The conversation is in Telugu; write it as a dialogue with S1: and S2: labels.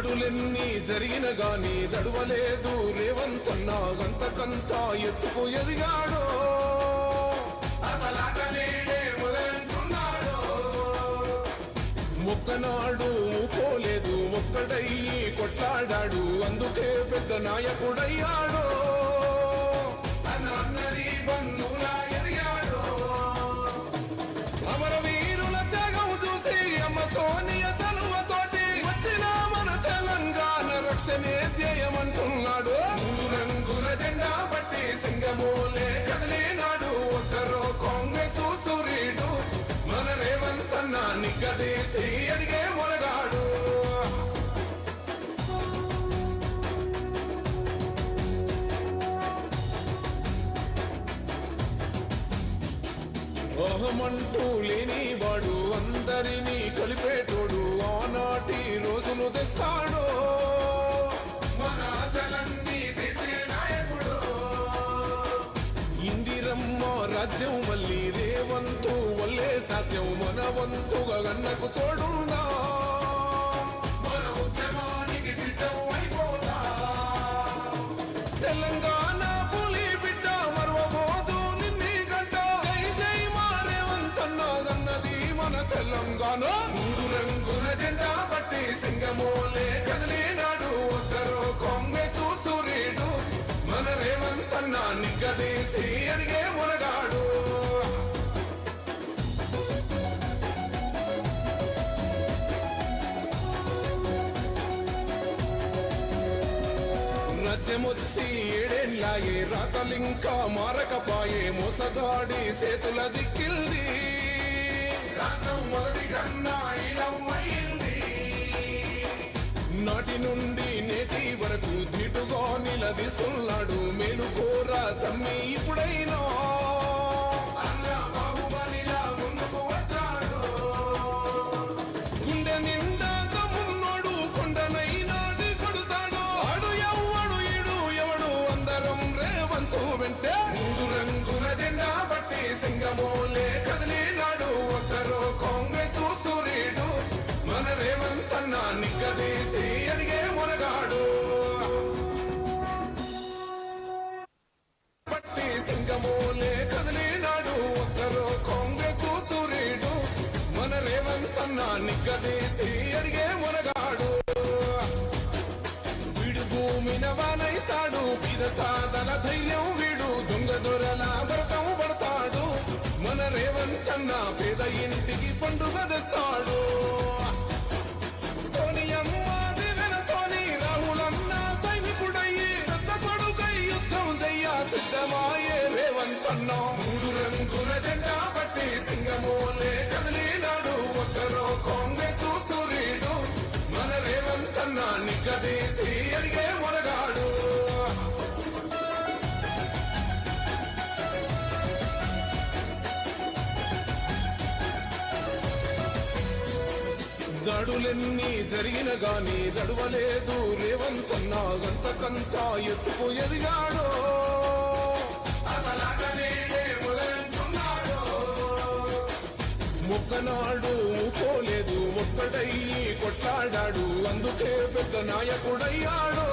S1: దాడులెన్ని జరిగిన గాని దడువలేదు రేవంతన్నా గంతకంతా ఎత్తుకు ఎదిగాడో మొక్కనాడు పోలేదు ఒక్కడయ్యి కొట్లాడాడు అందుకే పెద్ద నాయకుడయ్యాడో అమరవీరుల త్యాగం చూసి అమ్మ సోనియ చలువతోటి వచ్చిన మన తెలంగాణ రక్షణే ధ్యేయమంటున్నాడు మూడు రంగుల జెండా బట్టి సింగమూలే కదిలినాడు ఒక్కరో కాంగ్రెస్ సూర్యుడు మన రేవంతన్న నిగ్గదీసి అడిగే మొరగాడు అహమంటూ లేనివాడు అందరినీ కలిపేటోడు ఆనాటి రోజులు తెస్తాడు మన ఆశలన్నీ తెచ్చే నాయకుడు ఇందిరమ్మ రాజ్యం మళ్ళీ రేవంతు వల్లే సాధ్యం మన వంతుగా గన్నకు తోడుందా మన ఉద్యమానికి సిద్ధం అయిపోతా తెలంగాణ పులి బిడ్డ మరవబోదు నిన్ని గడ్డ జై జై మా రేవంతన్న గన్నది మన తెలంగాణ మూడు రంగుల జెండా బట్టి సింగమూలే కదిలినాడు ఒక్కరో కాంగ్రెస్ సూర్యుడు మన రేవంతన్న నిగ్గదీసి అడిగే మొరగాడు రాజ్యమొచ్చి ఏడేళ్ళాయే రాతలింకా మారకపాయే మోసగాడి చేతుల జిక్కిల్ది రాష్ట్రం మొదటి కన్నా ఇలమైంది నాటి నుండి నేటి వరకు ధీటుగా నిలదీస్తున్నాడు మేలుకోరా తమ్మి ఇప్పుడైనా బాహుబలిలా ముందుకు వచ్చాడు గుండె నిండా తమ్మున్నాడు కొండనైనా కొడుతాడు ఆడు ఎవ్వడు ఈడు ఎవడు అందరం రేవంతు వెంటే మూడు రంగుల జెండా బట్టి సింగమూలే కదిలినాడు ఒక్కరో కాంగ్రెస్ సూర్యుడు మన రేవంతన్న నిగ్గదీసి అడిగే మొరగాడు బట్టి సింగమూలే కదిలినాడు ఒక్కరో కాంగ్రెస్ సూర్యుడు మన రేవంతన్న నిగ్గదీసి అడిగే మొరగాడు వీడు భూమిన వానైతాడు పీద సాదల ధైర్యం వీడు దొంగ దొరల వ్రతం పడతాడు మన రేవంతన్న పేద ఇంటికి పండుగ తెస్తాడు సోనియమ్మ దివెనతోని రాహులన్న సైనికుడయ్యి పెద్ద కొడుకై యుద్ధం చెయ్య సిద్ధమాయే రేవంతన్న మూడు రంగుల జెండా బట్టి సింగమూలే కదిలినాడు ఒక్కరో కాంగ్రెస్ సూర్యుడు మన రేవంతన్న నిగ్గదీసి అడిగే మొరగాడు దాడులెన్ని జరిగిన గాని దడువలేదు రేవంతన్న గంతకంతా ఎత్తుకు ఎదిగాడో మొక్కనాడు పోలేదు ఒక్కడయ్యి కొట్లాడాడు అందుకే పెద్ద నాయకుడయ్యాడో